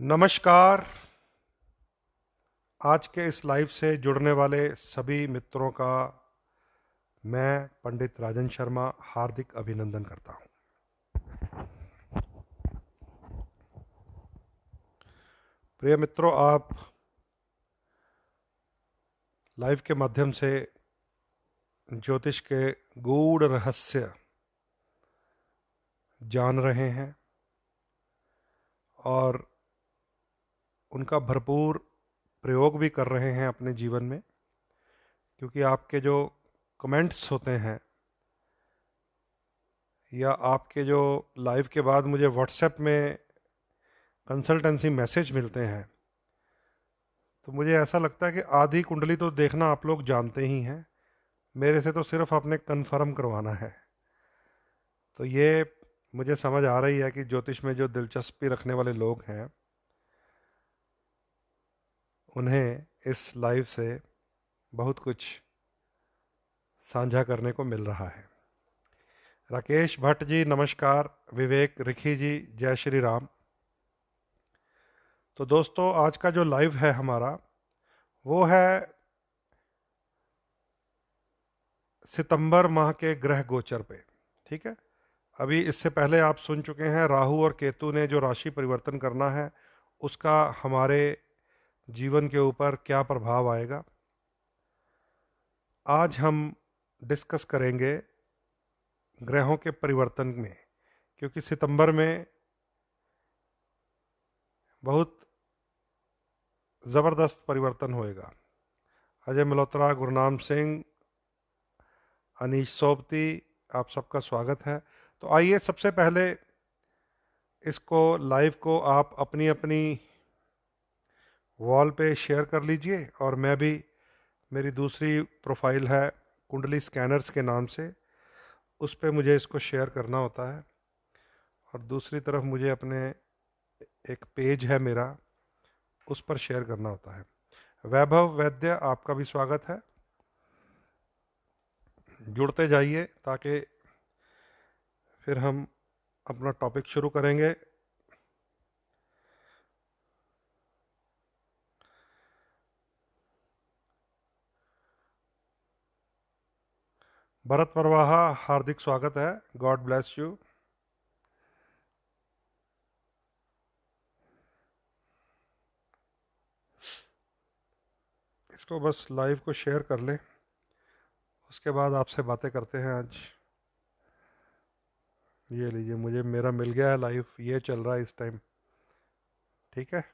नमस्कार। आज के इस लाइव से जुड़ने वाले सभी मित्रों का मैं पंडित राजन शर्मा हार्दिक अभिनंदन करता हूं। प्रिय मित्रों, आप लाइव के माध्यम से ज्योतिष के गूढ़ रहस्य जान रहे हैं और उनका भरपूर प्रयोग भी कर रहे हैं अपने जीवन में, क्योंकि आपके जो कमेंट्स होते हैं या आपके जो लाइव के बाद मुझे व्हाट्सएप में कंसल्टेंसी मैसेज मिलते हैं, तो मुझे ऐसा लगता है कि आधी कुंडली तो देखना आप लोग जानते ही हैं। मेरे से तो सिर्फ आपने कन्फर्म करवाना है। तो ये मुझे समझ आ रही है कि ज्योतिष में जो दिलचस्पी रखने वाले लोग हैं उन्हें इस लाइव से बहुत कुछ साझा करने को मिल रहा है। राकेश भट्ट जी नमस्कार। विवेक रिखी जी जय श्री राम। तो दोस्तों, आज का जो लाइव है हमारा वो है सितंबर माह के ग्रह गोचर पे। ठीक है, अभी इससे पहले आप सुन चुके हैं राहु और केतु ने जो राशि परिवर्तन करना है उसका हमारे जीवन के ऊपर क्या प्रभाव आएगा। आज हम डिस्कस करेंगे ग्रहों के परिवर्तन में, क्योंकि सितंबर में बहुत ज़बरदस्त परिवर्तन होएगा। अजय मल्होत्रा, गुरनाम सिंह, अनीश सोबती, आप सबका स्वागत है। तो आइए सबसे पहले इसको लाइव को आप अपनी अपनी वॉल पे शेयर कर लीजिए, और मैं भी, मेरी दूसरी प्रोफाइल है कुंडली स्कैनर्स के नाम से, उस पे मुझे इसको शेयर करना होता है। और दूसरी तरफ मुझे अपने एक पेज है मेरा, उस पर शेयर करना होता है। वैभव वैद्य, आपका भी स्वागत है। जुड़ते जाइए ताकि फिर हम अपना टॉपिक शुरू करेंगे। भरत प्रवाहा, हार्दिक स्वागत है। God bless you. इसको बस लाइव को शेयर कर लें, उसके बाद आपसे बातें करते हैं आज। ये लीजिए, मुझे मेरा मिल गया है लाइव, ये चल रहा है इस टाइम। ठीक है,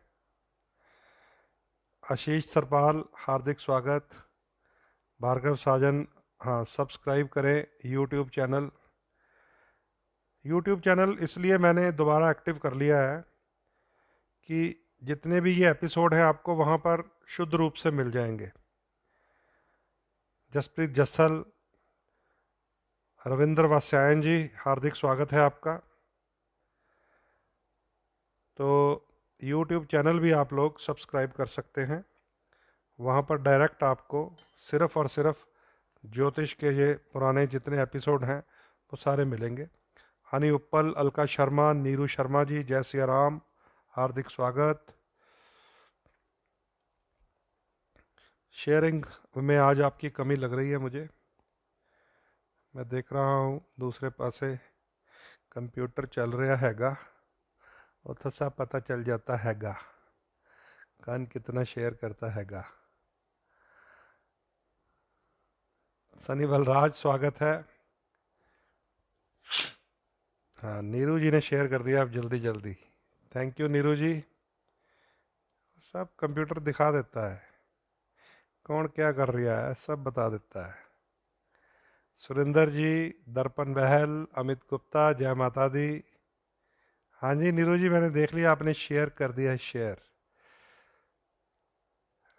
आशीष सरपाल हार्दिक स्वागत। भार्गव साजन, हाँ सब्सक्राइब करें यूट्यूब चैनल। यूट्यूब चैनल इसलिए मैंने दोबारा एक्टिव कर लिया है कि जितने भी ये एपिसोड हैं आपको वहाँ पर शुद्ध रूप से मिल जाएंगे। जसप्रीत जस्सल, रविंद्र वास्यायन जी, हार्दिक स्वागत है आपका। तो यूट्यूब चैनल भी आप लोग सब्सक्राइब कर सकते हैं, वहाँ पर डायरेक्ट आपको सिर्फ़ और सिर्फ ज्योतिष के ये पुराने जितने एपिसोड हैं वो सारे मिलेंगे। हनी उपल, अलका शर्मा, नीरू शर्मा जी जय सिया राम, हार्दिक स्वागत। शेयरिंग में आज आपकी कमी लग रही है मुझे, मैं देख रहा हूँ दूसरे पासे कंप्यूटर चल रहा हैगा, उतना सा पता चल जाता हैगा कौन कितना शेयर करता हैगा। सनी बलराज स्वागत है। हाँ, नीरू जी ने शेयर कर दिया अब जल्दी जल्दी, थैंक यू नीरू जी। सब कंप्यूटर दिखा देता है कौन क्या कर रहा है, सब बता देता है। सुरेंद्र जी, दर्पण बहल, अमित गुप्ता, जय माता दी। हाँ जी नीरू जी, मैंने देख लिया आपने शेयर कर दिया है। शेयर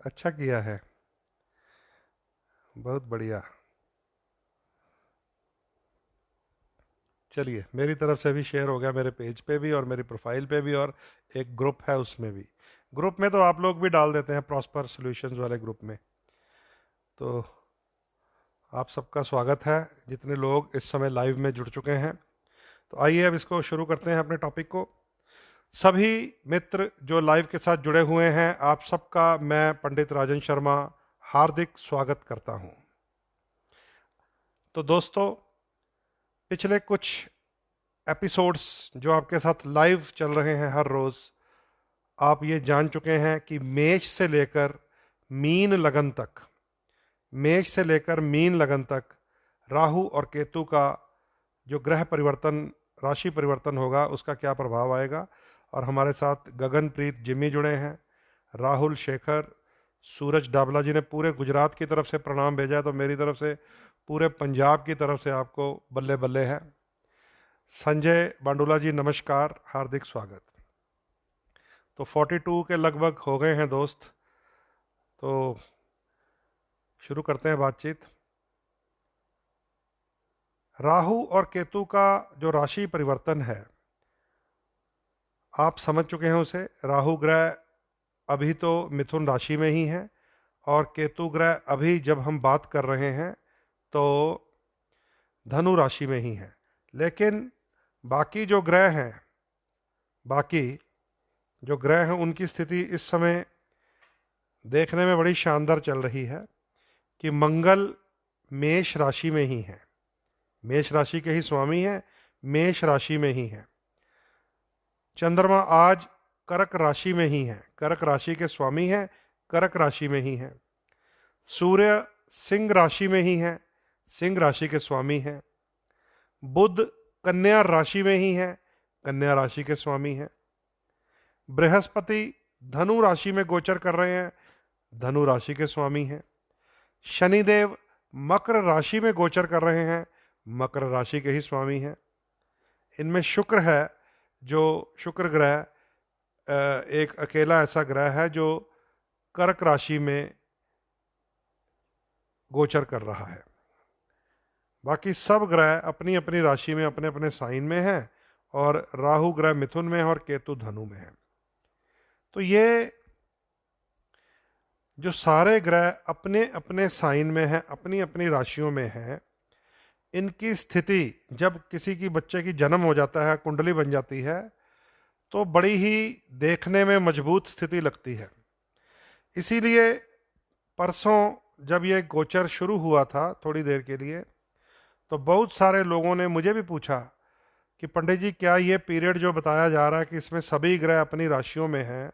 अच्छा किया है, बहुत बढ़िया। चलिए, मेरी तरफ से भी शेयर हो गया, मेरे पेज पे भी और मेरी प्रोफाइल पे भी, और एक ग्रुप है उसमें भी। ग्रुप में तो आप लोग भी डाल देते हैं, प्रॉस्पर सॉल्यूशंस वाले ग्रुप में। तो आप सबका स्वागत है जितने लोग इस समय लाइव में जुड़ चुके हैं। तो आइए अब इसको शुरू करते हैं अपने टॉपिक को। सभी मित्र जो लाइव के साथ जुड़े हुए हैं, आप सबका मैं पंडित राजन शर्मा हार्दिक स्वागत करता हूं। तो दोस्तों, पिछले कुछ एपिसोड्स जो आपके साथ लाइव चल रहे हैं हर रोज, आप ये जान चुके हैं कि मेष से लेकर मीन लगन तक राहु और केतु का जो ग्रह परिवर्तन, राशि परिवर्तन होगा, उसका क्या प्रभाव आएगा। और हमारे साथ गगनप्रीत जिम्मी जुड़े हैं, राहुल शेखर, सूरज डाबला जी ने पूरे गुजरात की तरफ से प्रणाम भेजा है, तो मेरी तरफ से पूरे पंजाब की तरफ से आपको बल्ले बल्ले है। संजय बांडुला जी नमस्कार, हार्दिक स्वागत। तो 42 के लगभग हो गए हैं दोस्त, तो शुरू करते हैं बातचीत। राहु और केतु का जो राशि परिवर्तन है, आप समझ चुके हैं उसे। राहु ग्रह अभी तो मिथुन राशि में ही है, और केतु ग्रह अभी जब हम बात कर रहे हैं तो धनु राशि में ही है। लेकिन बाकी जो ग्रह हैं उनकी स्थिति इस समय देखने में बड़ी शानदार चल रही है कि मंगल मेष राशि में ही है, मेष राशि के ही स्वामी हैं, मेष राशि में ही है। चंद्रमा आज कर्क राशि में ही है, कर्क राशि के स्वामी हैं, कर्क राशि में ही है। सूर्य सिंह राशि में ही है, सिंह राशि के स्वामी हैं। बुध कन्या राशि में ही है, कन्या राशि के स्वामी हैं। बृहस्पति धनु राशि में गोचर कर रहे हैं, धनु राशि के स्वामी हैं। शनिदेव मकर राशि में गोचर कर रहे हैं, मकर राशि के ही स्वामी हैं। इनमें शुक्र है, जो शुक्र ग्रह एक अकेला ऐसा ग्रह है जो कर्क राशि में गोचर कर रहा है। बाकी सब ग्रह अपनी अपनी राशि में, अपने अपने साइन में हैं, और राहु ग्रह मिथुन में है और केतु धनु में है। तो ये जो सारे ग्रह अपने अपने साइन में हैं, अपनी अपनी राशियों में हैं, इनकी स्थिति जब किसी की बच्चे की जन्म हो जाता है, कुंडली बन जाती है, तो बड़ी ही देखने में मजबूत स्थिति लगती है। इसीलिए परसों जब ये गोचर शुरू हुआ था थोड़ी देर के लिए, तो बहुत सारे लोगों ने मुझे भी पूछा कि पंडित जी, क्या ये पीरियड जो बताया जा रहा है कि इसमें सभी ग्रह अपनी राशियों में हैं,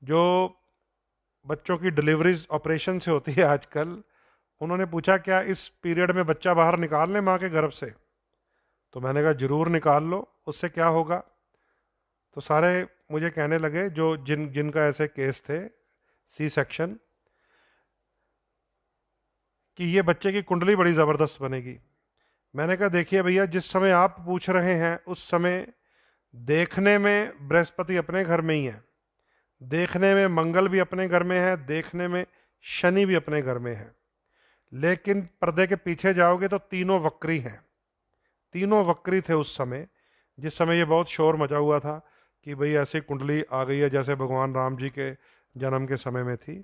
जो बच्चों की डिलीवरीज ऑपरेशन से होती है आजकल, उन्होंने पूछा क्या इस पीरियड में बच्चा बाहर निकाल लें माँ के गर्भ से। तो मैंने कहा जरूर निकाल लो, उससे क्या होगा। तो सारे मुझे कहने लगे, जो जिनका ऐसे केस थे सी सेक्शन, कि ये बच्चे की कुंडली बड़ी ज़बरदस्त बनेगी। मैंने कहा देखिए भैया, जिस समय आप पूछ रहे हैं उस समय देखने में बृहस्पति अपने घर में ही है, देखने में मंगल भी अपने घर में है, देखने में शनि भी अपने घर में है। लेकिन पर्दे के पीछे जाओगे तो तीनों वक्री हैं, तीनों वक्री थे उस समय, जिस समय ये बहुत शोर मचा हुआ था कि भाई ऐसी कुंडली आ गई है जैसे भगवान राम जी के जन्म के समय में थी।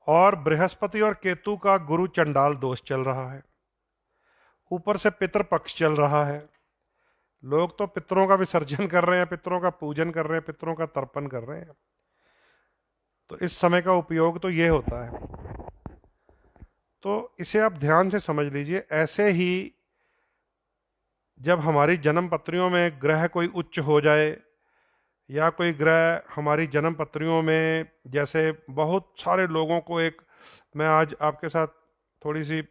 और बृहस्पति और केतु का गुरु चंडाल दोष चल रहा है, ऊपर से पितृ पक्ष चल रहा है। लोग तो पितरों का विसर्जन कर रहे हैं, पितरों का पूजन कर रहे हैं, पितरों का तर्पण कर रहे हैं। तो इस समय का उपयोग तो ये होता है। तो इसे आप ध्यान से समझ लीजिए। ऐसे ही जब हमारी जन्म पत्रियों में ग्रह कोई उच्च हो जाए, या कोई ग्रह हमारी जन्म पत्रियों में, जैसे बहुत सारे लोगों को मैं आज आपके साथ थोड़ी सी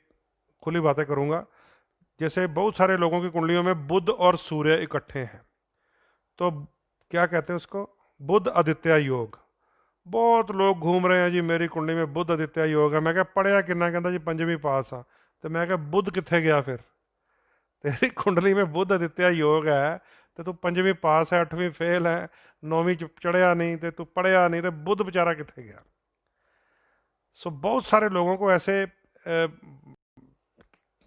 खुली बातें करूंगा। जैसे बहुत सारे लोगों की कुंडलियों में बुध और सूर्य इकट्ठे हैं, तो क्या कहते हैं उसको, बुध आदित्य योग। बहुत लोग घूम रहे हैं जी मेरी कुंडली में बुध आदित्य योग है। मैं क्या पढ़िया किन्ना, कहता जी पंजवीं पास आ। तो मैं क्या बुध कितने गया फिर, तेरी कुंडली में बुध आदित्य योग है तो तू पंजवीं पास है, 8वीं फेल है, 9वीं चढ़िया नहीं, तो तू पढ़िया नहीं, तो बुध बेचारा कितने गया। सो बहुत सारे लोगों को ऐसे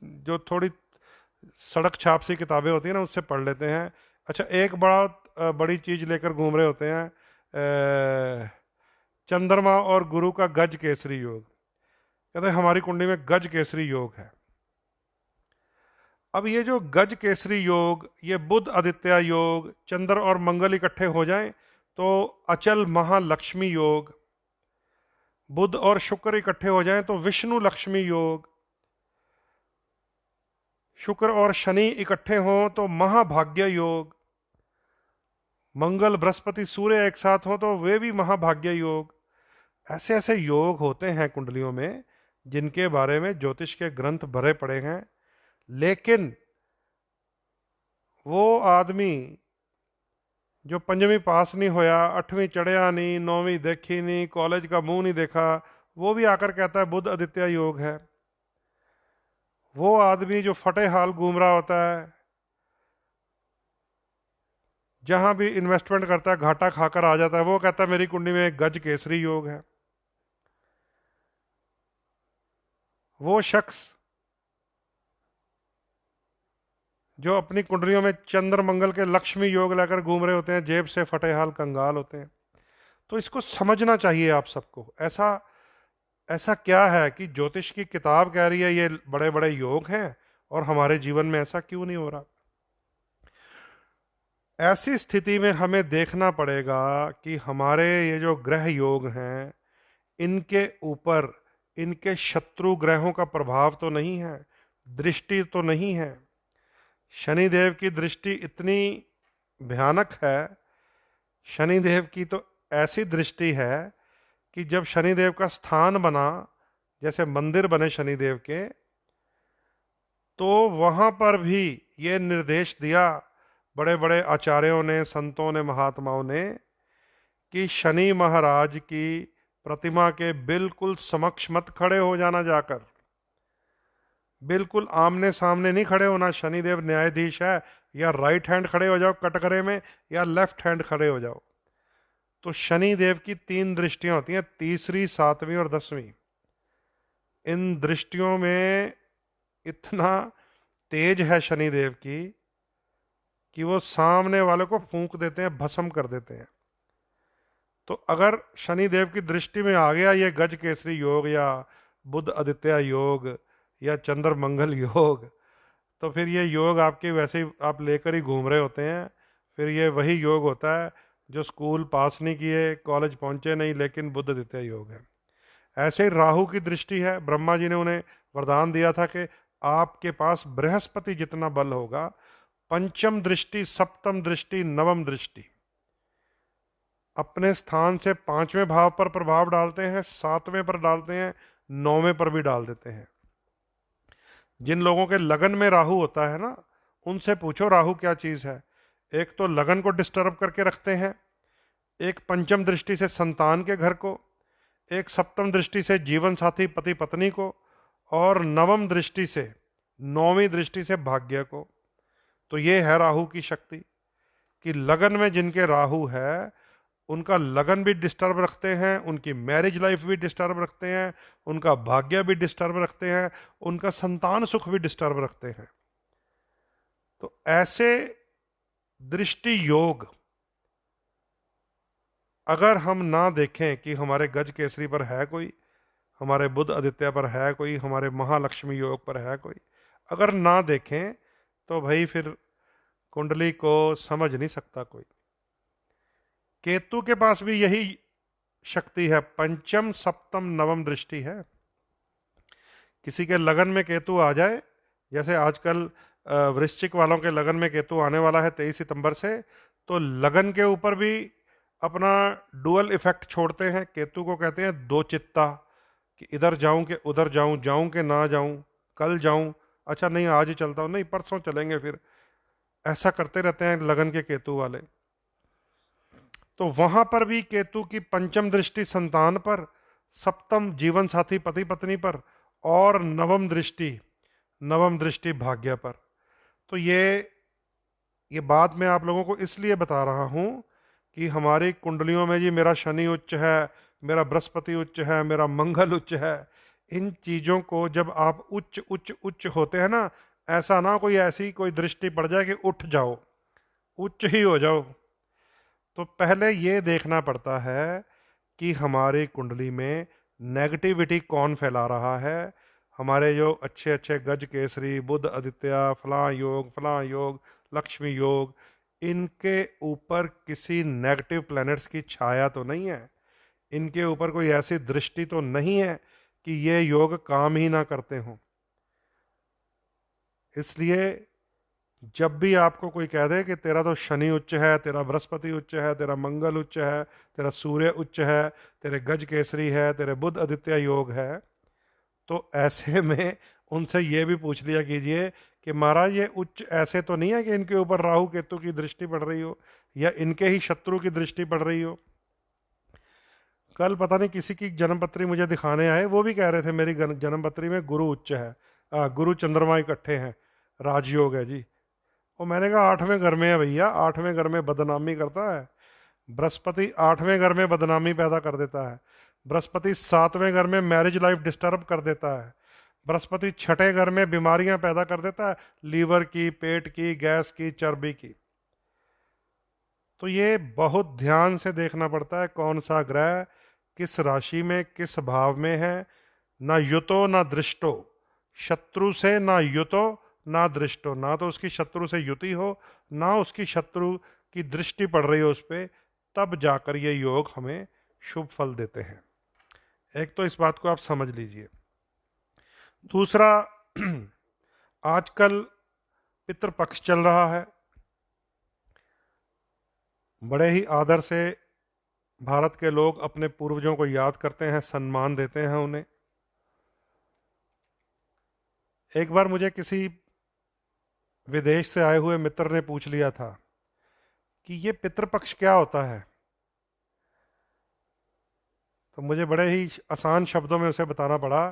जो थोड़ी सड़क छाप सी किताबें होती है ना, उससे पढ़ लेते हैं। अच्छा, एक बड़ी चीज लेकर घूम रहे होते हैं, चंद्रमा और गुरु का गज केसरी योग। कहते हैं हमारी कुंडली में गज केसरी योग है। अब ये जो गज केसरी योग, ये बुध आदित्य योग, चंद्र और मंगल इकट्ठे हो जाएं तो अचल महालक्ष्मी योग, बुध और शुक्र इकट्ठे हो जाएं तो विष्णु लक्ष्मी योग, शुक्र और शनि इकट्ठे हों तो महाभाग्य योग, मंगल बृहस्पति सूर्य एक साथ हों तो वे भी महाभाग्य योग। ऐसे ऐसे योग होते हैं कुंडलियों में जिनके बारे में ज्योतिष के ग्रंथ भरे पड़े हैं, लेकिन वो आदमी जो पंजवीं पास नहीं होया, अठवीं चढ़िया नहीं, नौवीं देखी नहीं, कॉलेज का मुंह नहीं देखा, वो भी आकर कहता है बुध आदित्य योग है। वो आदमी जो फटे हाल घूम रहा होता है, जहां भी इन्वेस्टमेंट करता है घाटा खाकर आ जाता है, वो कहता है मेरी कुंडली में गज केसरी योग है। वो शख्स जो अपनी कुंडलियों में चंद्र मंगल के लक्ष्मी योग लेकर घूम रहे होते हैं, जेब से फटे हाल कंगाल होते हैं। तो इसको समझना चाहिए आप सबको। ऐसा ऐसा क्या है कि ज्योतिष की किताब कह रही है ये बड़े बड़े योग हैं और हमारे जीवन में ऐसा क्यों नहीं हो रहा? ऐसी स्थिति में हमें देखना पड़ेगा कि हमारे ये जो ग्रह योग हैं, इनके ऊपर इनके शत्रु ग्रहों का प्रभाव तो नहीं है, दृष्टि तो नहीं है। शनिदेव की दृष्टि इतनी भयानक है, शनिदेव की तो ऐसी दृष्टि है कि जब शनिदेव का स्थान बना, जैसे मंदिर बने शनिदेव के, तो वहां पर भी ये निर्देश दिया बड़े बड़े आचार्यों ने, संतों ने, महात्माओं ने, कि शनि महाराज की प्रतिमा के बिल्कुल समक्ष मत खड़े हो जाना, जाकर बिल्कुल आमने सामने नहीं खड़े होना। शनिदेव न्यायाधीश है, या राइट हैंड खड़े हो जाओ कटघरे में, या लेफ्ट हैंड खड़े हो जाओ। तो शनिदेव की 3 दृष्टियां होती हैं, तीसरी, 7वीं और 10वीं। इन दृष्टियों में इतना तेज है शनिदेव की कि वो सामने वाले को फूंक देते हैं, भस्म कर देते हैं। तो अगर शनिदेव की दृष्टि में आ गया ये गज केसरी योग, या बुध आदित्य योग, या चंद्र मंगल योग, तो फिर ये योग आपके वैसे ही आप लेकर ही घूम रहे होते हैं। फिर ये वही योग होता है जो स्कूल पास नहीं किए, कॉलेज पहुंचे नहीं, लेकिन बुध आदित्य योग है। ऐसे ही राहु की दृष्टि है। ब्रह्मा जी ने उन्हें वरदान दिया था कि आपके पास बृहस्पति जितना बल होगा, पंचम दृष्टि, सप्तम दृष्टि, नवम दृष्टि अपने स्थान से 5वें भाव पर प्रभाव डालते हैं, 7वें पर डालते हैं, 9वें पर भी डाल देते हैं। जिन लोगों के लगन में राहु होता है ना, उनसे पूछो राहु क्या चीज है। एक तो लगन को डिस्टर्ब करके रखते हैं, एक पंचम दृष्टि से संतान के घर को, एक सप्तम दृष्टि से जीवन साथी पति पत्नी को, और नवम दृष्टि से, 9वीं दृष्टि से भाग्य को। तो ये है राहु की शक्ति, कि लगन में जिनके राहु है उनका लगन भी डिस्टर्ब रखते हैं, उनकी मैरिज लाइफ भी डिस्टर्ब रखते हैं, उनका भाग्य भी डिस्टर्ब रखते हैं, उनका संतान सुख भी डिस्टर्ब रखते हैं। तो ऐसे दृष्टि योग अगर हम ना देखें कि हमारे गज केसरी पर है कोई, हमारे बुध आदित्य पर है कोई, हमारे महालक्ष्मी योग पर है कोई, अगर ना देखें तो भाई फिर कुंडली को समझ नहीं सकता कोई। केतु के पास भी यही शक्ति है, पंचम सप्तम नवम दृष्टि है। किसी के लगन में केतु आ जाए, जैसे आजकल वृश्चिक वालों के लगन में केतु आने वाला है 23 सितंबर से, तो लगन के ऊपर भी अपना डुअल इफेक्ट छोड़ते हैं। केतु को कहते हैं दो चित्ता, कि इधर जाऊं कि उधर जाऊं, जाऊं कि ना जाऊं, कल जाऊं, अच्छा नहीं आज ही चलता हूं, नहीं परसों चलेंगे, फिर ऐसा करते रहते हैं लगन के केतु वाले। तो वहां पर भी केतु की पंचम दृष्टि संतान पर, सप्तम जीवन साथी पति पत्नी पर, और नवम दृष्टि भाग्य पर। तो ये बात मैं आप लोगों को इसलिए बता रहा हूं कि हमारी कुंडलियों में जी मेरा शनि उच्च है, मेरा बृहस्पति उच्च है, मेरा मंगल उच्च है, इन चीजों को जब आप उच्च उच्च उच्च होते हैं ना, ऐसा ना कोई ऐसी कोई दृष्टि पड़ जाए कि उठ जाओ, उच्च ही हो जाओ। तो पहले ये देखना पड़ता है कि हमारी कुंडली में नेगेटिविटी कौन फैला रहा है, हमारे जो अच्छे अच्छे गज केसरी, बुध आदित्य, फलां योग, लक्ष्मी योग, इनके ऊपर किसी नेगेटिव प्लैनेट्स की छाया तो नहीं है, इनके ऊपर कोई ऐसी दृष्टि तो नहीं है कि ये योग काम ही ना करते हों। इसलिए जब भी आपको कोई कह दे कि तेरा तो शनि उच्च है, तेरा बृहस्पति उच्च है, तेरा मंगल उच्च है, तेरा सूर्य उच्च है, तेरे गज केसरी है, तेरे बुध आदित्य योग है, तो ऐसे में उनसे ये भी पूछ लिया कीजिए कि महाराज ये उच्च ऐसे तो नहीं है कि इनके ऊपर राहु केतु की दृष्टि पड़ रही हो या इनके ही शत्रु की दृष्टि पड़ रही हो। कल पता नहीं किसी की जन्मपत्री मुझे दिखाने आए, वो भी कह रहे थे मेरी जन्मपत्री में गुरु उच्च है, गुरु चंद्रमा इकट्ठे हैं, राजयोग है जी। और मैंने कहा 8वें घर में है भैया, 8वें घर में बदनामी करता है बृहस्पति, 8वें घर में बदनामी पैदा कर देता है बृहस्पति, 7वें घर में मैरिज लाइफ डिस्टर्ब कर देता है बृहस्पति, 6ठे घर में बीमारियां पैदा कर देता है, लीवर की, पेट की, गैस की, चर्बी की। तो ये बहुत ध्यान से देखना पड़ता है कौन सा ग्रह किस राशि में किस भाव में है। ना युतो ना दृष्टो, शत्रु से ना युतो ना दृष्टो, ना तो उसकी शत्रु से युति हो ना उसकी शत्रु की दृष्टि पड़ रही हो उस पर, तब जाकर ये योग हमें शुभ फल देते हैं। एक तो इस बात को आप समझ लीजिए। दूसरा, आजकल पितृपक्ष चल रहा है, बड़े ही आदर से भारत के लोग अपने पूर्वजों को याद करते हैं, सम्मान देते हैं उन्हें। एक बार मुझे किसी विदेश से आए हुए मित्र ने पूछ लिया था कि ये पितृपक्ष क्या होता है, तो मुझे बड़े ही आसान शब्दों में उसे बताना पड़ा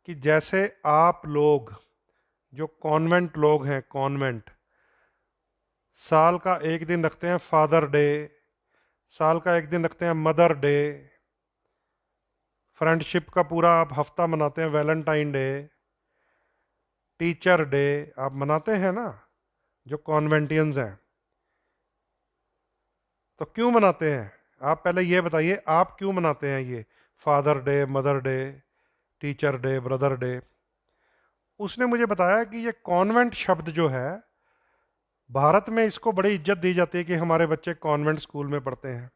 कि जैसे आप लोग जो कॉन्वेंट लोग हैं, कॉन्वेंट, साल का एक दिन रखते हैं फादर डे, साल का एक दिन रखते हैं मदर डे, फ्रेंडशिप का पूरा आप हफ्ता मनाते हैं वैलेंटाइन डे, टीचर डे आप मनाते हैं ना, जो कॉन्वेंटियंस हैं। तो क्यों मनाते हैं? आप पहले ये बताइए, आप क्यों मनाते हैं ये father day, mother day, teacher day, brother day? उसने मुझे बताया कि ये कॉन्वेंट शब्द जो है, भारत में इसको बड़ी इज्जत दी जाती है कि हमारे बच्चे कॉन्वेंट स्कूल में पढ़ते हैं,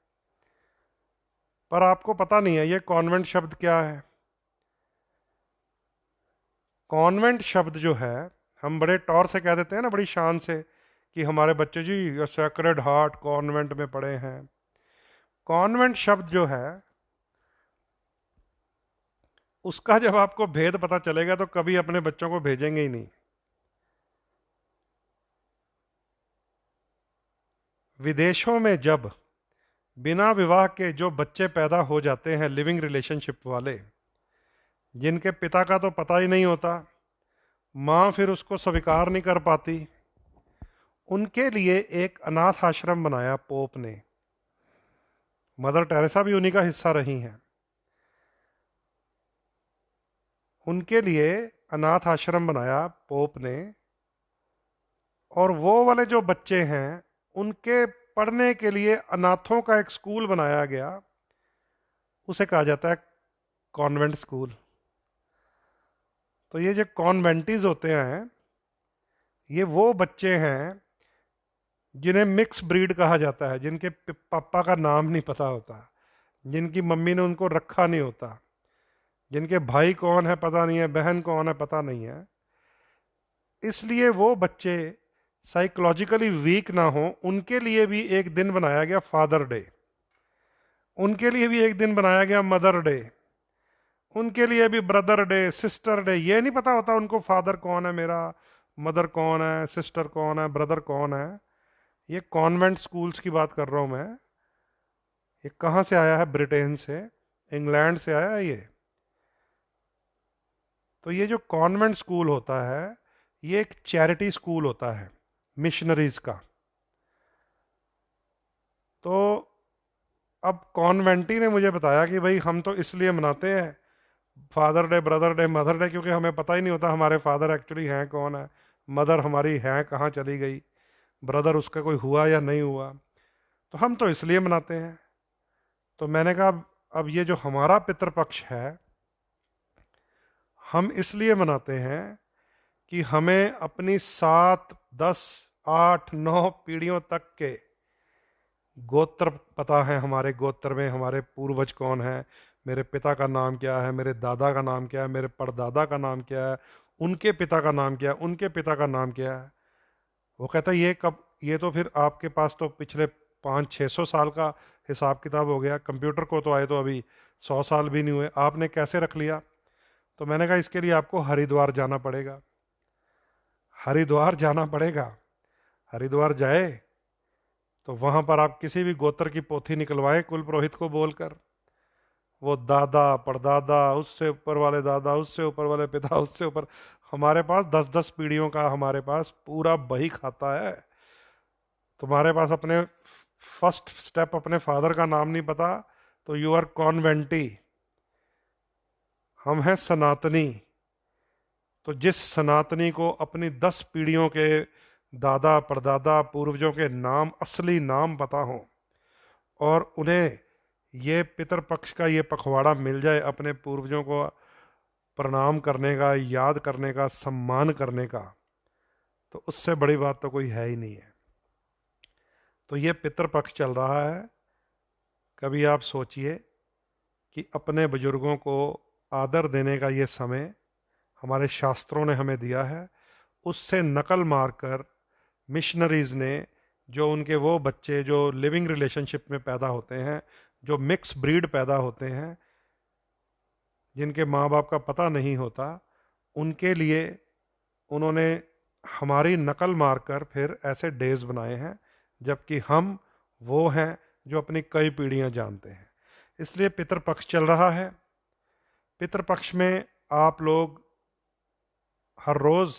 पर आपको पता नहीं है ये कॉन्वेंट शब्द क्या है। कॉन्वेंट शब्द जो है, हम बड़े टौर से कह देते हैं ना, बड़ी शान से, कि हमारे बच्चे जी सैक्रेड हार्ट कॉन्वेंट में पढ़े हैं। कॉन्वेंट शब्द जो है, उसका जब आपको भेद पता चलेगा तो कभी अपने बच्चों को भेजेंगे ही नहीं। विदेशों में जब बिना विवाह के जो बच्चे पैदा हो जाते हैं, लिविंग रिलेशनशिप वाले, जिनके पिता का तो पता ही नहीं होता, माँ फिर उसको स्वीकार नहीं कर पाती, उनके लिए एक अनाथ आश्रम बनाया पोप ने। मदर टेरेसा भी उन्हीं का हिस्सा रही हैं। उनके लिए अनाथ आश्रम बनाया पोप ने, और वो वाले जो बच्चे हैं उनके पढ़ने के लिए अनाथों का एक स्कूल बनाया गया, उसे कहा जाता है कॉन्वेंट स्कूल। तो ये जो कॉन्वेंटीज होते हैं, ये वो बच्चे हैं जिन्हें मिक्स ब्रीड कहा जाता है, जिनके पापा का नाम नहीं पता होता, जिनकी मम्मी ने उनको रखा नहीं होता, जिनके भाई कौन है पता नहीं है, बहन कौन है पता नहीं है। इसलिए वो बच्चे साइकोलॉजिकली वीक ना हो, उनके लिए भी एक दिन बनाया गया फादर डे, उनके लिए भी एक दिन बनाया गया मदर डे, उनके लिए भी ब्रदर डे, सिस्टर डे। ये नहीं पता होता उनको फादर कौन है मेरा, मदर कौन है, सिस्टर कौन है, ब्रदर कौन है। ये कॉन्वेंट स्कूल्स की बात कर रहा हूँ मैं। ये कहाँ से आया है? ब्रिटेन से, इंग्लैंड से आया है ये। तो ये जो कॉन्वेंट स्कूल होता है, ये एक चैरिटी स्कूल होता है मिशनरीज का। तो अब कॉन्वेंटी ने मुझे बताया कि भाई हम तो इसलिए मनाते हैं father day, brother day, mother day, क्योंकि हमें पता ही नहीं होता हमारे फादर एक्चुअली हैं कौन है, मदर हमारी हैं कहाँ चली गई, ब्रदर उसका कोई हुआ या नहीं हुआ, तो हम तो इसलिए मनाते हैं। तो मैंने कहा अब ये जो हमारा पितृपक्ष है, हम इसलिए मनाते हैं कि हमें अपनी 7, 10, 8, 9 पीढ़ियों तक के गोत्र पता है। हमारे गोत्र में हमारे पूर्वज कौन है, मेरे पिता का नाम क्या है, मेरे दादा का नाम क्या है, मेरे परदादा का नाम क्या है, उनके पिता का नाम क्या है, उनके पिता का नाम क्या है। वो कहता है ये कब, ये तो फिर आपके पास तो पिछले 500-600 साल का हिसाब किताब हो गया, कंप्यूटर को तो आए तो अभी 100 साल भी नहीं हुए, आपने कैसे रख लिया। तो मैंने कहा इसके लिए आपको हरिद्वार जाना पड़ेगा, हरिद्वार जाना पड़ेगा। हरिद्वार जाए तो वहां पर आप किसी भी गोत्र की पोथी निकलवाए कुल पुरोहित को बोलकर, वो दादा परदादा उससे ऊपर वाले दादा उससे ऊपर वाले पिता उससे ऊपर, हमारे पास 10-10 पीढ़ियों का हमारे पास पूरा बही खाता है। तुम्हारे पास अपने फर्स्ट स्टेप अपने फादर का नाम नहीं पता तो यू आर कॉन्वेंटी। हम हैं सनातनी। तो जिस सनातनी को अपनी 10 पीढ़ियों के दादा परदादा पूर्वजों के नाम, असली नाम पता हो, और उन्हें ये पितरपक्ष का ये पखवाड़ा मिल जाए अपने पूर्वजों को प्रणाम करने का, याद करने का, सम्मान करने का, तो उससे बड़ी बात तो कोई है ही नहीं है। तो ये पितरपक्ष चल रहा है। कभी आप सोचिए कि अपने बुजुर्गों को आदर देने का ये समय हमारे शास्त्रों ने हमें दिया है, उससे नकल मारकर मिशनरीज ने, जो उनके वो बच्चे जो लिविंग रिलेशनशिप में पैदा होते हैं, जो मिक्स ब्रीड पैदा होते हैं, जिनके माँ बाप का पता नहीं होता, उनके लिए उन्होंने हमारी नकल मारकर फिर ऐसे डेज बनाए हैं, जबकि हम वो हैं जो अपनी कई पीढ़ियां जानते हैं। इसलिए पितरपक्ष चल रहा है। पितरपक्ष में आप लोग हर रोज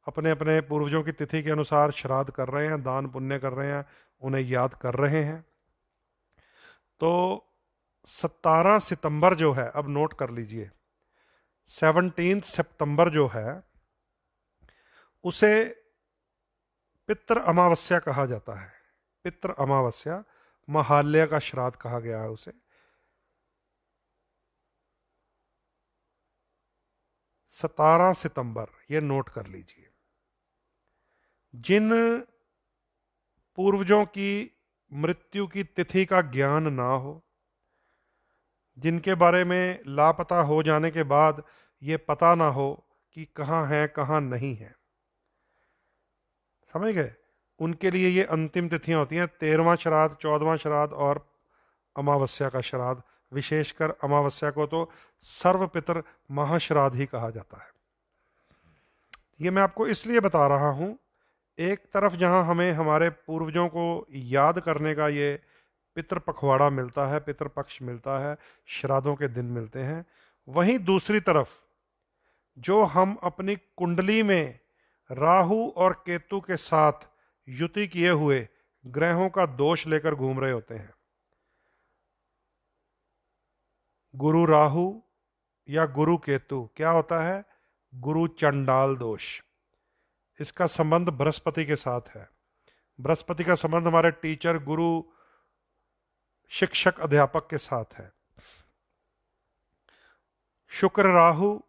अपने अपने पूर्वजों की तिथि के अनुसार श्राद्ध कर रहे हैं, दान पुण्य कर रहे हैं, उन्हें याद कर रहे हैं। तो 17 सितंबर जो है, अब नोट कर लीजिए, 17 सितंबर जो है उसे पितृ अमावस्या कहा जाता है। पितृ अमावस्या, महालय का श्राद्ध कहा गया है उसे। 17 सितंबर, ये नोट कर लीजिए। जिन पूर्वजों की मृत्यु की तिथि का ज्ञान ना हो, जिनके बारे में लापता हो जाने के बाद ये पता ना हो कि कहाँ है कहाँ नहीं है, समझ गए, उनके लिए ये अंतिम तिथियां होती हैं। 13वां श्राद्ध, 14वां श्राद्ध और अमावस्या का श्राद्ध। विशेषकर अमावस्या को तो सर्वपितर महाश्राद्ध ही कहा जाता है। ये मैं आपको इसलिए बता रहा हूं, एक तरफ जहां हमें हमारे पूर्वजों को याद करने का ये पितृ पखवाड़ा मिलता है, पितृपक्ष मिलता है, श्राद्धों के दिन मिलते हैं, वहीं दूसरी तरफ जो हम अपनी कुंडली में राहु और केतु के साथ युति किए हुए ग्रहों का दोष लेकर घूम रहे होते हैं, गुरु राहु या गुरु केतु, क्या होता है, गुरु चंडाल दोष। इसका संबंध बृहस्पति के साथ है। बृहस्पति का संबंध हमारे टीचर, गुरु, शिक्षक, अध्यापक के साथ है। शुक्र राहु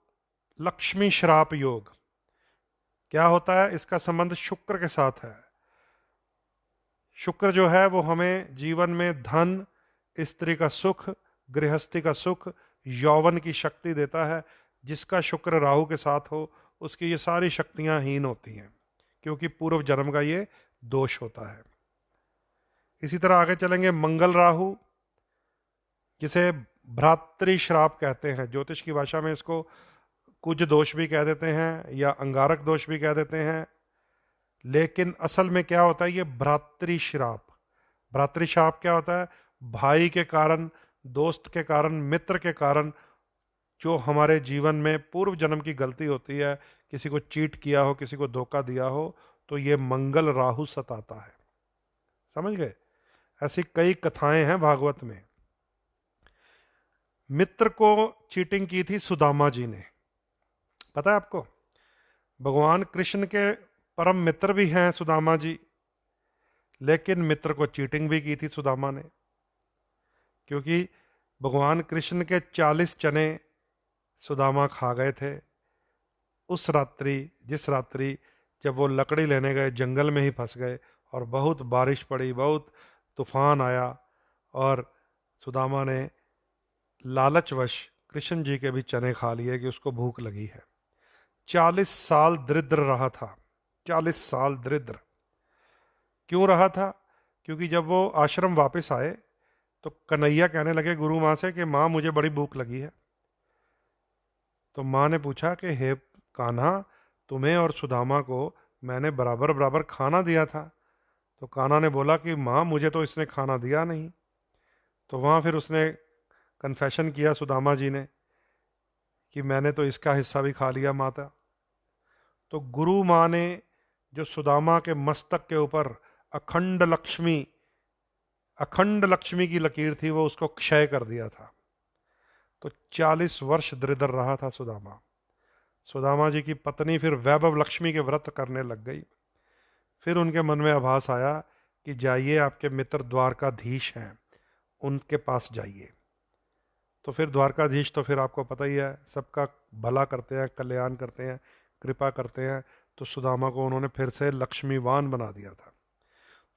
लक्ष्मी श्राप योग, क्या होता है, इसका संबंध शुक्र के साथ है। शुक्र जो है वो हमें जीवन में धन, स्त्री का सुख, गृहस्थी का सुख, यौवन की शक्ति देता है। जिसका शुक्र राहु के साथ हो उसकी ये सारी शक्तियां हीन होती हैं, क्योंकि पूर्व जन्म का ये दोष होता है। इसी तरह आगे चलेंगे, मंगल राहु, जिसे भ्रातृ श्राप कहते हैं, ज्योतिष की भाषा में इसको कुज दोष भी कह देते हैं या अंगारक दोष भी कह देते हैं, लेकिन असल में क्या होता है, ये भ्रातृ श्राप। भ्रातृ श्राप क्या होता है, भाई के कारण, दोस्त के कारण, मित्र के कारण जो हमारे जीवन में पूर्व जन्म की गलती होती है, किसी को चीट किया हो, किसी को धोखा दिया हो, तो ये मंगल राहु सताता है। समझ गए, ऐसी कई कथाएं हैं भागवत में। मित्र को चीटिंग की थी सुदामा जी ने, पता है आपको। भगवान कृष्ण के परम मित्र भी हैं सुदामा जी, लेकिन मित्र को चीटिंग भी की थी सुदामा ने, क्योंकि भगवान कृष्ण के 40 चने सुदामा खा गए थे। उस रात्रि, जिस रात्रि जब वो लकड़ी लेने गए जंगल में ही फंस गए और बहुत बारिश पड़ी, बहुत तूफान आया, और सुदामा ने लालचवश कृष्ण जी के भी चने खा लिए कि उसको भूख लगी है। 40 साल दरिद्र रहा था। 40 साल दरिद्र क्यों रहा था? क्योंकि जब वो आश्रम वापस आए तो कन्हैया कहने लगे गुरु माँ से कि माँ मुझे बड़ी भूख लगी है। तो माँ ने पूछा कि हे कान्हा, तुम्हें और सुदामा को मैंने बराबर बराबर खाना दिया था। तो कान्हा ने बोला कि माँ मुझे तो इसने खाना दिया नहीं। तो वहाँ फिर उसने कन्फेशन किया सुदामा जी ने कि मैंने तो इसका हिस्सा भी खा लिया माता। तो गुरु माँ ने जो सुदामा के मस्तक के ऊपर अखंड लक्ष्मी अखंड लक्ष्मी की लकीर थी वो उसको क्षय कर दिया था। तो 40 वर्ष दरिद्र रहा था सुदामा। सुदामा जी की पत्नी फिर वैभव लक्ष्मी के व्रत करने लग गई। फिर उनके मन में आभास आया कि जाइए, आपके मित्र द्वारकाधीश हैं, उनके पास जाइए। तो फिर द्वारकाधीश तो फिर आपको पता ही है, सबका भला करते हैं, कल्याण करते हैं, कृपा करते हैं। तो सुदामा को उन्होंने फिर से लक्ष्मीवान बना दिया था।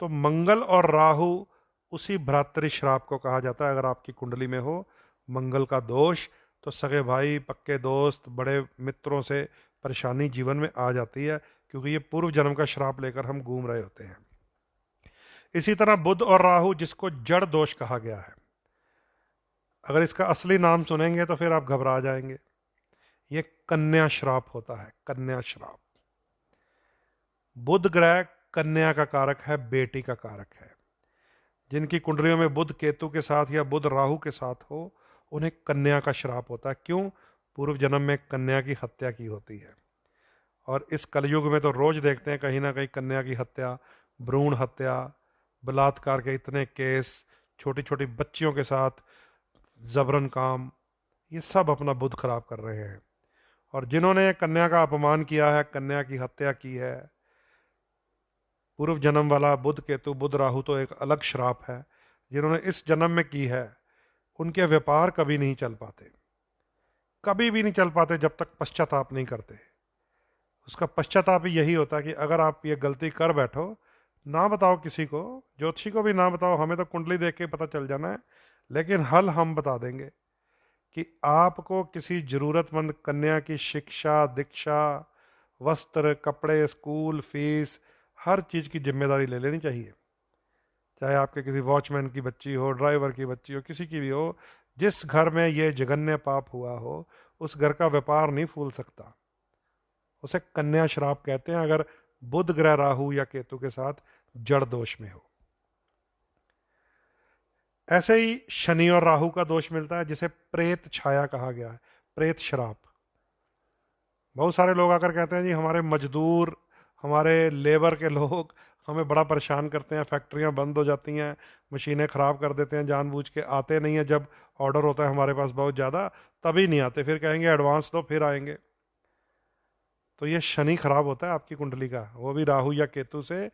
तो मंगल और राहु उसी भ्रातृ श्राप को कहा जाता है। अगर आपकी कुंडली में हो मंगल का दोष, तो सगे भाई, पक्के दोस्त, बड़े मित्रों से परेशानी जीवन में आ जाती है, क्योंकि ये पूर्व जन्म का श्राप लेकर हम घूम रहे होते हैं। इसी तरह बुध और राहु, जिसको जड़ दोष कहा गया है, अगर इसका असली नाम सुनेंगे तो फिर आप घबरा जाएंगे। ये कन्या श्राप होता है, कन्या श्राप। बुध ग्रह कन्या का कारक है, बेटी का कारक है। जिनकी कुंडलियों में बुध केतु के साथ या बुध राहु के साथ हो, उन्हें कन्या का श्राप होता है। क्यों? पूर्व जन्म में कन्या की हत्या की होती है। और इस कलयुग में तो रोज देखते हैं कहीं ना कहीं कन्या की हत्या, भ्रूण हत्या, बलात्कार के इतने केस, छोटी छोटी बच्चियों के साथ जबरन काम, ये सब अपना बुध खराब कर रहे हैं। और जिन्होंने कन्या का अपमान किया है, कन्या की हत्या की है, पूर्व जन्म वाला बुध केतु बुध राहु तो एक अलग श्राप है। जिन्होंने इस जन्म में की है, उनके व्यापार कभी नहीं चल पाते, कभी भी नहीं चल पाते जब तक पश्चाताप नहीं करते। उसका पश्चाताप यही होता है कि अगर आप ये गलती कर बैठो, ना बताओ किसी को, ज्योतिषी को भी ना बताओ, हमें तो कुंडली देख के पता चल जाना है, लेकिन हल हम बता देंगे कि आपको किसी जरूरतमंद कन्या की शिक्षा, दीक्षा, वस्त्र, कपड़े, स्कूल फीस, हर चीज़ की जिम्मेदारी ले लेनी चाहिए। चाहे आपके किसी वॉचमैन की बच्ची हो, ड्राइवर की बच्ची हो, किसी की भी हो, जिस घर में ये जघन्य पाप हुआ हो, उस घर का व्यापार नहीं फूल सकता। उसे कन्या श्राप कहते हैं, अगर बुध ग्रह राहु या केतु के साथ जड़ दोष में हो। ऐसे ही शनि और राहु का दोष मिलता है, जिसे प्रेत छाया कहा गया है, प्रेत श्राप। बहुत सारे लोग आकर कहते हैं जी हमारे मजदूर, हमारे लेबर के लोग हमें बड़ा परेशान करते हैं, फैक्ट्रियां बंद हो जाती हैं, मशीनें ख़राब कर देते हैं, जानबूझ के आते नहीं है, जब ऑर्डर होता है हमारे पास बहुत ज़्यादा तभी नहीं आते, फिर कहेंगे एडवांस दो फिर आएंगे। तो ये शनि खराब होता है आपकी कुंडली का, वो भी राहु या केतु से,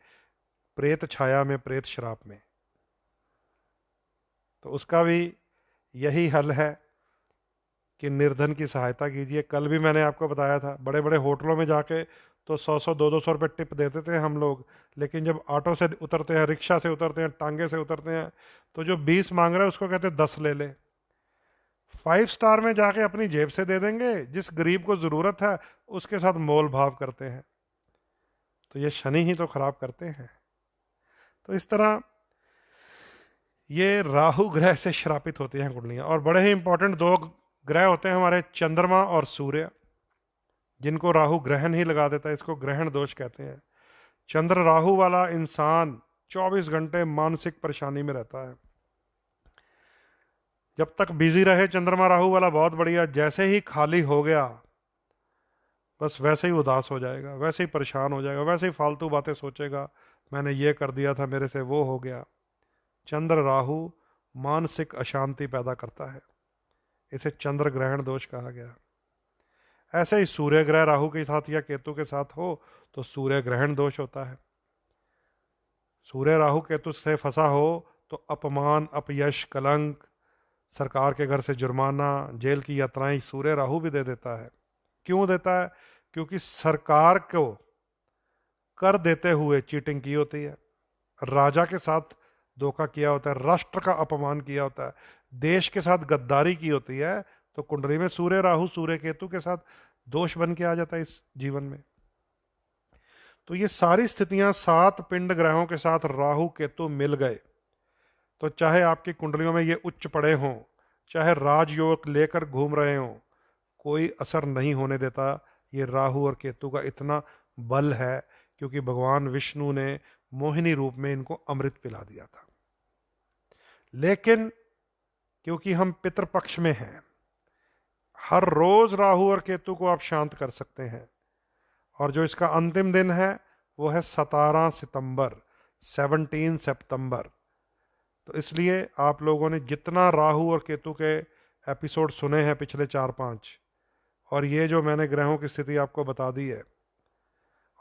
प्रेत छाया में, प्रेत श्राप में। तो उसका भी यही हल है कि निर्धन की सहायता कीजिए। कल भी मैंने आपको बताया था, बड़े बड़े होटलों में जाके तो 100-100 200-200 रुपये टिप देते थे हम लोग, लेकिन जब ऑटो से उतरते हैं, रिक्शा से उतरते हैं, टांगे से उतरते हैं, तो जो 20 मांग रहे हैं उसको कहते हैं 10 ले ले। 5 स्टार में जाके अपनी जेब से दे देंगे, जिस गरीब को जरूरत है उसके साथ मोल भाव करते हैं। तो ये शनि ही तो खराब करते हैं। तो इस तरह ये राहु ग्रह से श्रापित होती हैं कुंडलियां। और बड़े ही इंपॉर्टेंट 2 ग्रह होते हैं हमारे, चंद्रमा और सूर्य, जिनको राहु ग्रहण ही लगा देता है, इसको ग्रहण दोष कहते हैं। चंद्र राहु वाला इंसान 24 घंटे मानसिक परेशानी में रहता है। जब तक बिजी रहे चंद्रमा राहु वाला बहुत बढ़िया, जैसे ही खाली हो गया बस वैसे ही उदास हो जाएगा, वैसे ही परेशान हो जाएगा, वैसे ही फालतू बातें सोचेगा, मैंने ये कर दिया था, मेरे से वो हो गया। चंद्र राहु मानसिक अशांति पैदा करता है, इसे चंद्र ग्रहण दोष कहा गया। ऐसे ही सूर्य ग्रह राहु के साथ या केतु के साथ हो तो सूर्य ग्रहण दोष होता है। सूर्य राहु केतु से फंसा हो तो अपमान, अपयश, कलंक, सरकार के घर से जुर्माना, जेल की यात्राएं सूर्य राहु भी दे देता है। क्यों देता है? क्योंकि सरकार को कर देते हुए चीटिंग की होती है, राजा के साथ धोखा किया होता है, राष्ट्र का अपमान किया होता है, देश के साथ गद्दारी की होती है, तो कुंडली में सूर्य राहु सूर्य केतु के साथ दोष बन के आ जाता है इस जीवन में। तो ये सारी स्थितियां 7 पिंड ग्रहों के साथ राहु केतु मिल गए, तो चाहे आपकी कुंडलियों में ये उच्च पड़े हों, चाहे राजयोग लेकर घूम रहे हों, कोई असर नहीं होने देता। ये राहु और केतु का इतना बल है क्योंकि भगवान विष्णु ने मोहिनी रूप में इनको अमृत पिला दिया था। लेकिन क्योंकि हम पितृपक्ष में हैं, हर रोज राहु और केतु को आप शांत कर सकते हैं, और जो इसका अंतिम दिन है वो है 17 सितंबर, 17 सितंबर। तो इसलिए आप लोगों ने जितना राहु और केतु के एपिसोड सुने हैं पिछले 4-5, और ये जो मैंने ग्रहों की स्थिति आपको बता दी है,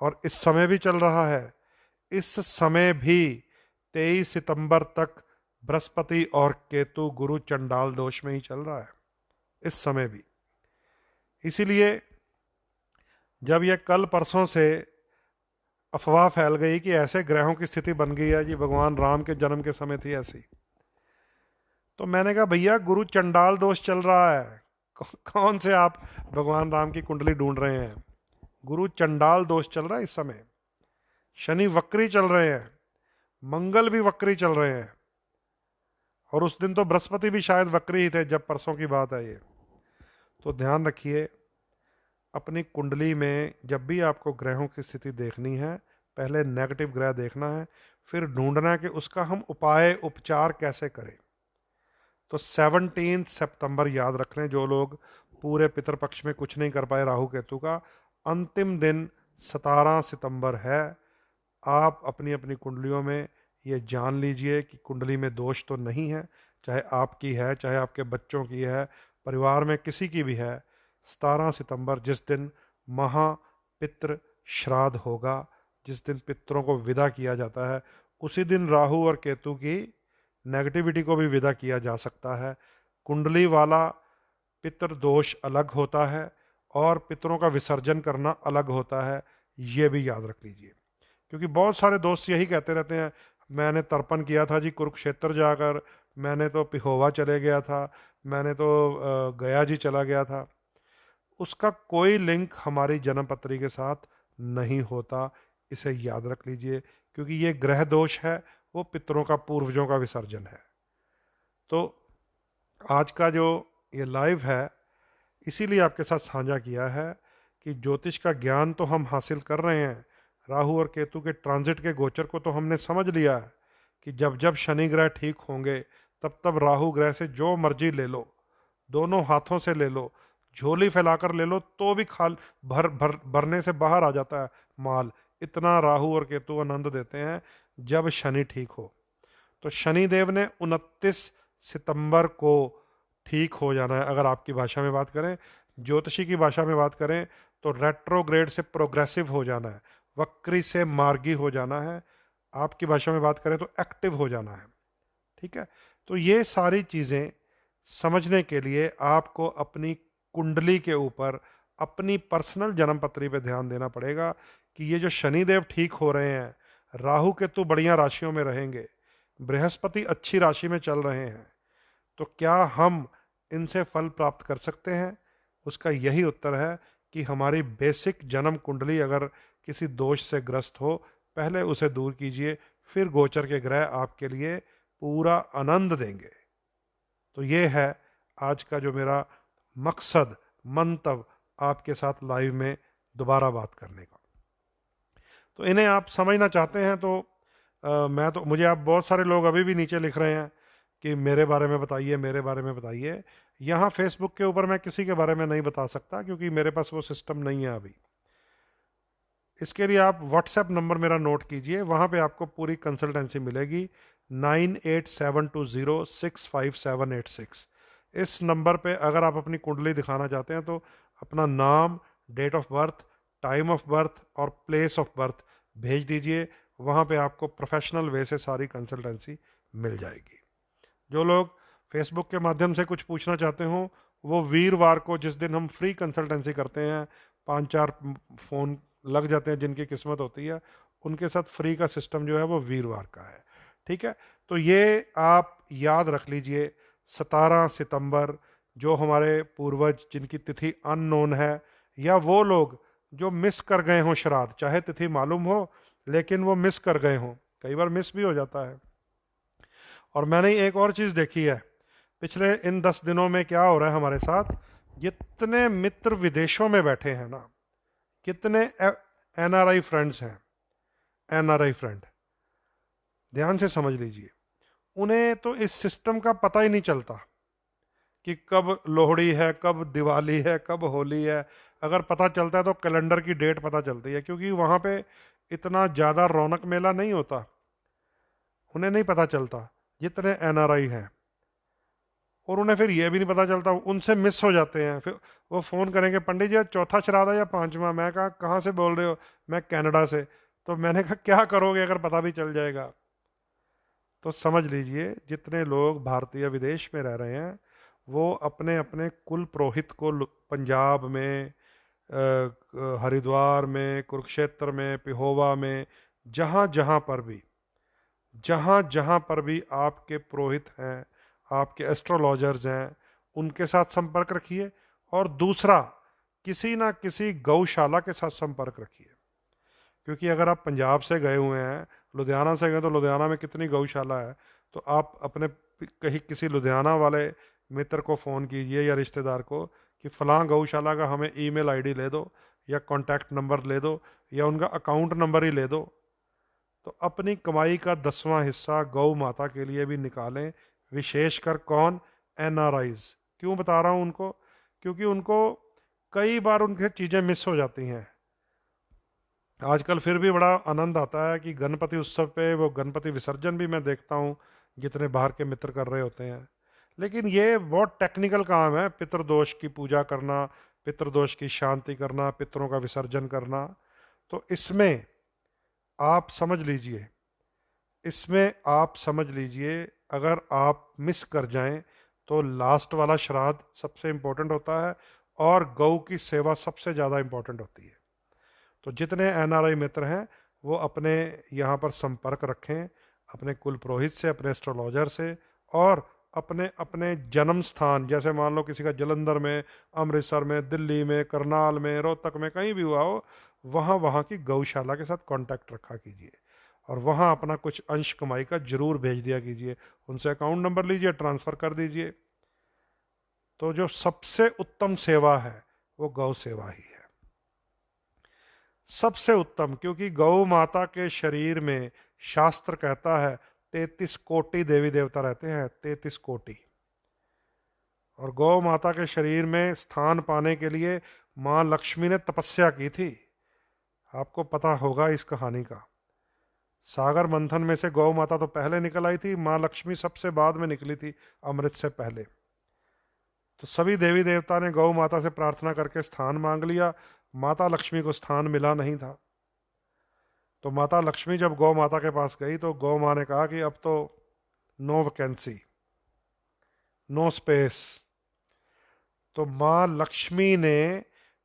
और इस समय भी चल रहा है, इस समय भी 23 सितंबर तक बृहस्पति और केतु गुरु चंडाल दोष में ही चल रहा है, इस समय भी। इसीलिए जब ये कल परसों से अफवाह फैल गई कि ऐसे ग्रहों की स्थिति बन गई है जी, भगवान राम के जन्म के समय थी ऐसी, तो मैंने कहा भैया गुरु चंडाल दोष चल रहा है, कौन से आप भगवान राम की कुंडली ढूंढ रहे हैं? गुरु चंडाल दोष चल रहा है इस समय। शनि वक्री चल रहे हैं, मंगल भी वक्री चल रहे हैं, और उस दिन तो बृहस्पति भी शायद वक्री ही थे जब परसों की बात है ये। तो ध्यान रखिए, अपनी कुंडली में जब भी आपको ग्रहों की स्थिति देखनी है, पहले नेगेटिव ग्रह देखना है, फिर ढूंढना है कि उसका हम उपाय उपचार कैसे करें। तो 17 सितंबर याद रख लें, जो लोग पूरे पितरपक्ष में कुछ नहीं कर पाए राहु केतु का, अंतिम दिन 17 सितंबर है। आप अपनी अपनी कुंडलियों में ये जान लीजिए कि कुंडली में दोष तो नहीं है, चाहे आपकी है, चाहे आपके बच्चों की है, परिवार में किसी की भी है। 17 सितंबर जिस दिन महापितृ श्राद्ध होगा, जिस दिन पितरों को विदा किया जाता है, उसी दिन राहु और केतु की नेगेटिविटी को भी विदा किया जा सकता है। कुंडली वाला पितृ दोष अलग होता है और पितरों का विसर्जन करना अलग होता है, ये भी याद रख लीजिए। क्योंकि बहुत सारे दोस्त यही कहते रहते हैं, मैंने तर्पण किया था जी कुरुक्षेत्र जाकर, मैंने तो पिहोवा चले गया था, मैंने तो गया जी चला गया था। उसका कोई लिंक हमारी जन्मपत्री के साथ नहीं होता, इसे याद रख लीजिए। क्योंकि ये ग्रह दोष है, वो पितरों का, पूर्वजों का विसर्जन है। तो आज का जो ये लाइव है, इसीलिए आपके साथ साझा किया है कि ज्योतिष का ज्ञान तो हम हासिल कर रहे हैं। राहु और केतु के ट्रांजिट के गोचर को तो हमने समझ लिया है कि जब जब शनि ग्रह ठीक होंगे, तब तब राहु ग्रह से जो मर्जी ले लो, दोनों हाथों से ले लो, झोली फैलाकर ले लो, तो भी खाल भरने से बाहर आ जाता है माल। इतना राहु और केतु आनंद देते हैं जब शनि ठीक हो। तो शनि देव ने 29 सितंबर को ठीक हो जाना है। अगर आपकी भाषा में बात करें, ज्योतिषी की भाषा में बात करें, तो रेट्रोग्रेड से प्रोग्रेसिव हो जाना है, वक्री से मार्गी हो जाना है। आपकी भाषा में बात करें तो एक्टिव हो जाना है। ठीक है, तो ये सारी चीजें समझने के लिए आपको अपनी कुंडली के ऊपर, अपनी पर्सनल जन्मपत्री पे ध्यान देना पड़ेगा कि ये जो शनिदेव ठीक हो रहे हैं, राहु केतु बढ़िया राशियों में रहेंगे, बृहस्पति अच्छी राशि में चल रहे हैं, तो क्या हम इनसे फल प्राप्त कर सकते हैं? उसका यही उत्तर है कि हमारी बेसिक जन्म कुंडली अगर किसी दोष से ग्रस्त हो, पहले उसे दूर कीजिए, फिर गोचर के ग्रह आपके लिए पूरा आनंद देंगे। तो ये है आज का जो मेरा मकसद, मंतव्य आपके साथ लाइव में दोबारा बात करने का। तो इन्हें आप समझना चाहते हैं तो मुझे आप बहुत सारे लोग अभी भी नीचे लिख रहे हैं कि मेरे बारे में बताइए, मेरे बारे में बताइए। यहाँ फेसबुक के ऊपर मैं किसी के बारे में नहीं बता सकता क्योंकि मेरे पास वो सिस्टम नहीं है अभी। इसके लिए आप व्हाट्सएप नंबर मेरा नोट कीजिए, वहाँ पे आपको पूरी कंसल्टेंसी मिलेगी, 9872065786। इस नंबर पे अगर आप अपनी कुंडली दिखाना चाहते हैं तो अपना नाम, date of birth, time of birth और प्लेस ऑफ बर्थ भेज दीजिए। वहाँ पे आपको प्रोफेशनल वे से सारी कंसल्टेंसी मिल जाएगी। जो लोग फेसबुक के माध्यम से कुछ पूछना चाहते हो, वो वीरवार को, जिस दिन हम फ्री कंसल्टेंसी करते हैं, 5-4 फ़ोन लग जाते हैं जिनकी किस्मत होती है, उनके साथ फ्री का सिस्टम जो है वो वीरवार का है। ठीक है, तो ये आप याद रख लीजिए। 17 सितंबर, जो हमारे पूर्वज जिनकी तिथि अननोन है, या वो लोग जो मिस कर गए हों श्राद्ध, चाहे तिथि मालूम हो लेकिन वो मिस कर गए हों, कई बार मिस भी हो जाता है। और मैंने एक और चीज़ देखी है, पिछले इन 10 दिनों में क्या हो रहा है हमारे साथ, जितने मित्र विदेशों में बैठे हैं ना, कितने एनआरआई फ्रेंड्स हैं, एनआरआई फ्रेंड, ध्यान से समझ लीजिए, उन्हें तो इस सिस्टम का पता ही नहीं चलता कि कब लोहड़ी है, कब दिवाली है, कब होली है। अगर पता चलता है तो कैलेंडर की डेट पता चलती है, क्योंकि वहाँ पे इतना ज़्यादा रौनक मेला नहीं होता, उन्हें नहीं पता चलता जितने एनआरआई हैं। और उन्हें फिर ये भी नहीं पता चलता, उनसे मिस हो जाते हैं। फिर वो फ़ोन करेंगे, पंडित जी चौथा श्राद्ध है या पांचवा? मैं कहा कहाँ से बोल रहे हो? मैं कनाडा से। तो मैंने कहा क्या करोगे अगर पता भी चल जाएगा? तो समझ लीजिए, जितने लोग भारतीय विदेश में रह रहे हैं, वो अपने अपने कुल पुरोहित को पंजाब में, हरिद्वार में, कुरुक्षेत्र में, पिहोवा में, जहाँ जहाँ पर भी, जहाँ जहाँ पर भी आपके पुरोहित हैं, आपके एस्ट्रोलॉजर्स हैं, उनके साथ संपर्क रखिए। और दूसरा, किसी ना किसी गौशाला के साथ संपर्क रखिए, क्योंकि अगर आप पंजाब से गए हुए हैं, लुधियाना से गए, तो लुधियाना में कितनी गौशाला है, तो आप अपने कहीं किसी लुधियाना वाले मित्र को फ़ोन कीजिए या रिश्तेदार को कि फ़लाँ गौशाला का हमें ईमेल आईडी ले दो, या कॉन्टैक्ट नंबर ले दो, या उनका अकाउंट नंबर ही ले दो। तो अपनी कमाई का 10वां हिस्सा गौ माता के लिए भी निकालें। विशेषकर कौन? एनआरआईज। क्यों बता रहा हूँ उनको? क्योंकि उनको कई बार उनके चीज़ें मिस हो जाती हैं। आजकल फिर भी बड़ा आनंद आता है कि गणपति उत्सव पे वो गणपति विसर्जन भी मैं देखता हूँ, जितने बाहर के मित्र कर रहे होते हैं। लेकिन ये बहुत टेक्निकल काम है, पितृदोष की पूजा करना, पितृदोष की शांति करना, पितरों का विसर्जन करना। तो इसमें आप समझ लीजिए, इसमें आप समझ लीजिए, अगर आप मिस कर जाएं तो लास्ट वाला श्राद्ध सबसे इंपॉर्टेंट होता है, और गौ की सेवा सबसे ज़्यादा इंपॉर्टेंट होती है। तो जितने एनआरआई मित्र हैं, वो अपने यहाँ पर संपर्क रखें, अपने कुल पुरोहित से, अपने एस्ट्रोलॉजर से, और अपने अपने जन्म स्थान, जैसे मान लो किसी का जलंधर में, अमृतसर में, दिल्ली में, करनाल में, रोहतक में, कहीं भी हुआ हो, वहाँ वहाँ की गौशाला के साथ कांटेक्ट रखा कीजिए, और वहाँ अपना कुछ अंश कमाई का जरूर भेज दिया कीजिए। उनसे अकाउंट नंबर लीजिए, ट्रांसफ़र कर दीजिए। तो जो सबसे उत्तम सेवा है वो गौ सेवा ही है, सबसे उत्तम। क्योंकि गौ माता के शरीर में, शास्त्र कहता है, 33 कोटि देवी देवता रहते हैं, 33 कोटि। और गौ माता के शरीर में स्थान पाने के लिए माँ लक्ष्मी ने तपस्या की थी। आपको पता होगा इस कहानी का। सागर मंथन में से गौ माता तो पहले निकल आई थी, माँ लक्ष्मी सबसे बाद में निकली थी, अमृत से पहले। तो सभी देवी देवता ने गौ माता से प्रार्थना करके स्थान मांग लिया। माता लक्ष्मी को स्थान मिला नहीं था। तो माता लक्ष्मी जब गौ माता के पास गई, तो गौ माँ ने कहा कि अब तो नो वैकेंसी, नो स्पेस। तो माँ लक्ष्मी ने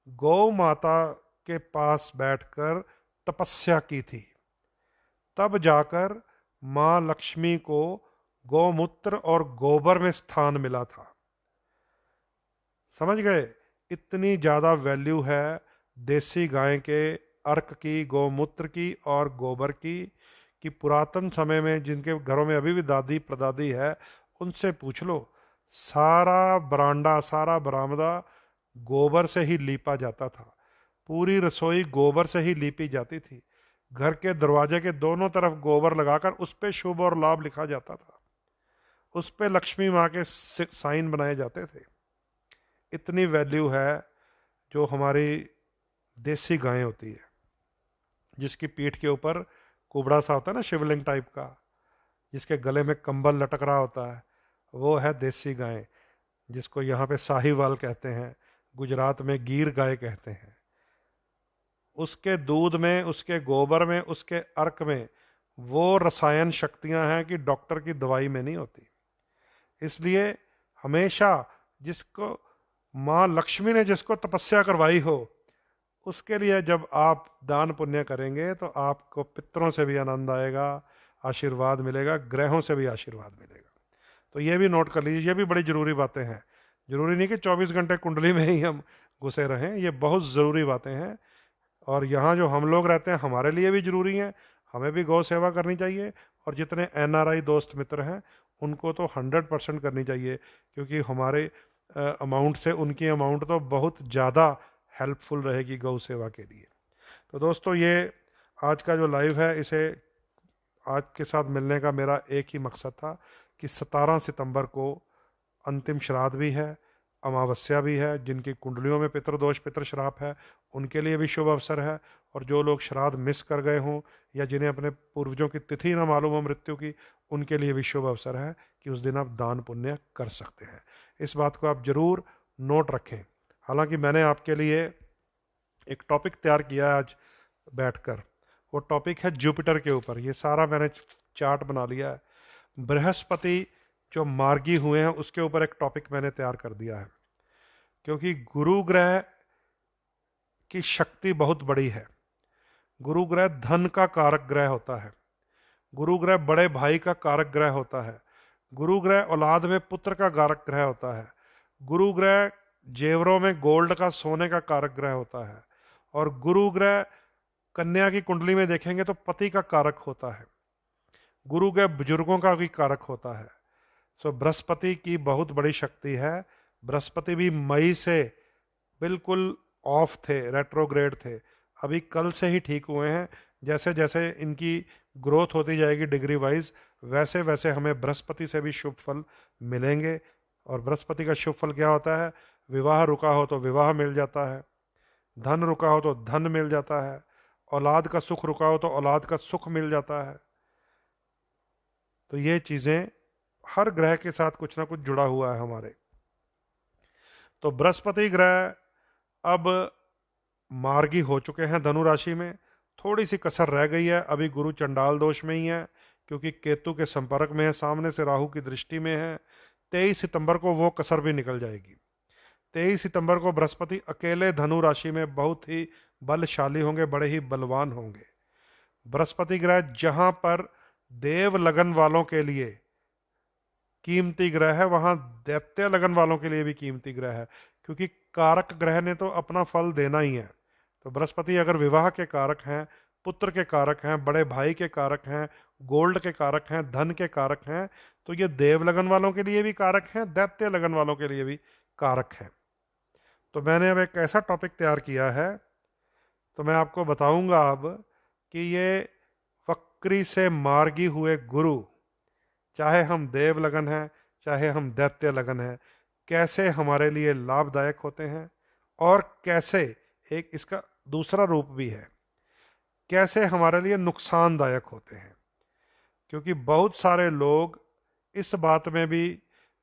गौ माता के पास बैठकर तपस्या की थी, तब जाकर माँ लक्ष्मी को गौमूत्र और गोबर में स्थान मिला था। समझ गए? इतनी ज़्यादा वैल्यू है देसी गाय के अर्क की, गौमूत्र की और गोबर की, कि पुरातन समय में जिनके घरों में अभी भी दादी प्रदादी है, उनसे पूछ लो, सारा बरांडा, सारा बरामदा गोबर से ही लीपा जाता था। पूरी रसोई गोबर से ही लीपी जाती थी। घर के दरवाजे के दोनों तरफ गोबर लगाकर उस पर शुभ और लाभ लिखा जाता था, उस पर लक्ष्मी माँ के साइन बनाए जाते थे। इतनी वैल्यू है जो हमारी देसी गाय होती है, जिसकी पीठ के ऊपर कुबड़ा सा होता है ना, शिवलिंग टाइप का, जिसके गले में कंबल लटक रहा होता है, वो है देसी गाय, जिसको यहाँ पे साहिवाल कहते हैं, गुजरात में गिर गाय कहते हैं। उसके दूध में, उसके गोबर में, उसके अर्क में वो रसायन शक्तियां हैं कि डॉक्टर की दवाई में नहीं होती। इसलिए हमेशा जिसको माँ लक्ष्मी ने जिसको तपस्या करवाई हो, उसके लिए जब आप दान पुण्य करेंगे तो आपको पितरों से भी आनंद आएगा, आशीर्वाद मिलेगा, ग्रहों से भी आशीर्वाद मिलेगा। तो ये भी नोट कर लीजिए, ये भी बड़ी ज़रूरी बातें हैं। ज़रूरी नहीं कि 24 घंटे कुंडली में ही हम घुसे रहें, ये बहुत ज़रूरी बातें हैं। और यहाँ जो हम लोग रहते हैं हमारे लिए भी ज़रूरी हैं, हमें भी गौ सेवा करनी चाहिए। और जितने NRI दोस्त मित्र हैं उनको तो 100% करनी चाहिए, क्योंकि हमारे अमाउंट से उनकी अमाउंट तो बहुत ज़्यादा हेल्पफुल रहेगी गौ सेवा के लिए। तो दोस्तों, ये आज का जो लाइव है, इसे आज के साथ मिलने का मेरा एक ही मकसद था कि 17 सितंबर को अंतिम श्राद्ध भी है, अमावस्या भी है। जिनकी कुंडलियों में पितृदोष पितृ श्राप है उनके लिए भी शुभ अवसर है। और जो लोग श्राद्ध मिस कर गए हों या जिन्हें अपने पूर्वजों की तिथि ना मालूम हो मृत्यु की, उनके लिए भी शुभ अवसर है कि उस दिन आप दान पुण्य कर सकते हैं। इस बात को आप जरूर नोट रखें। हालांकि मैंने आपके लिए एक टॉपिक तैयार किया है आज बैठकर, वो टॉपिक है जुपिटर के ऊपर। ये सारा मैंने चार्ट बना लिया है। बृहस्पति जो मार्गी हुए हैं उसके ऊपर एक टॉपिक मैंने तैयार कर दिया है, क्योंकि गुरु ग्रह की शक्ति बहुत बड़ी है। गुरु ग्रह धन का कारक ग्रह होता है, गुरु ग्रह बड़े भाई का कारक ग्रह होता है, गुरु ग्रह औलाद में पुत्र का कारक ग्रह होता है, गुरु ग्रह जेवरों में गोल्ड का सोने का कारक ग्रह होता है, और गुरु ग्रह कन्या की कुंडली में देखेंगे तो पति का कारक होता है, गुरु ग्रह बुजुर्गों का भी कारक होता है। सो बृहस्पति की बहुत बड़ी शक्ति है। बृहस्पति भी मई से बिल्कुल ऑफ थे, रेट्रोग्रेड थे, अभी कल से ही ठीक हुए हैं। जैसे जैसे इनकी ग्रोथ होती जाएगी डिग्री वाइज, वैसे वैसे हमें बृहस्पति से भी शुभ फल मिलेंगे। और बृहस्पति का शुभ फल क्या होता है? विवाह रुका हो तो विवाह मिल जाता है, धन रुका हो तो धन मिल जाता है, औलाद का सुख रुका हो तो औलाद का सुख मिल जाता है। तो ये चीजें हर ग्रह के साथ कुछ ना कुछ जुड़ा हुआ है हमारे। तो बृहस्पति ग्रह अब मार्गी हो चुके हैं धनु राशि में, थोड़ी सी कसर रह गई है। अभी गुरु चंडाल दोष में ही है, क्योंकि केतु के संपर्क में है, सामने से राहु की दृष्टि में है। 23 सितंबर को वो कसर भी निकल जाएगी। 23 सितंबर को बृहस्पति अकेले धनु राशि में बहुत ही बलशाली होंगे, बड़े ही बलवान होंगे। बृहस्पति ग्रह जहां पर देव लगन वालों के लिए कीमती ग्रह है, वहां दैत्य लगन वालों के लिए भी कीमती ग्रह है, क्योंकि कारक ग्रह ने तो अपना फल देना ही है। तो बृहस्पति अगर विवाह के कारक हैं, पुत्र के कारक हैं, बड़े भाई के कारक हैं, गोल्ड के कारक हैं, धन के कारक हैं, तो ये देव लगन वालों के लिए भी कारक हैं, दैत्य लगन वालों के लिए भी कारक हैं। तो मैंने अब एक ऐसा टॉपिक तैयार किया है, तो मैं आपको बताऊंगा अब कि ये वक्री से मार्गी हुए गुरु, चाहे हम देव लगन हैं चाहे हम दैत्य लगन हैं, कैसे हमारे लिए लाभदायक होते हैं, और कैसे एक इसका दूसरा रूप भी है, कैसे हमारे लिए नुकसानदायक होते हैं। क्योंकि बहुत सारे लोग इस बात में भी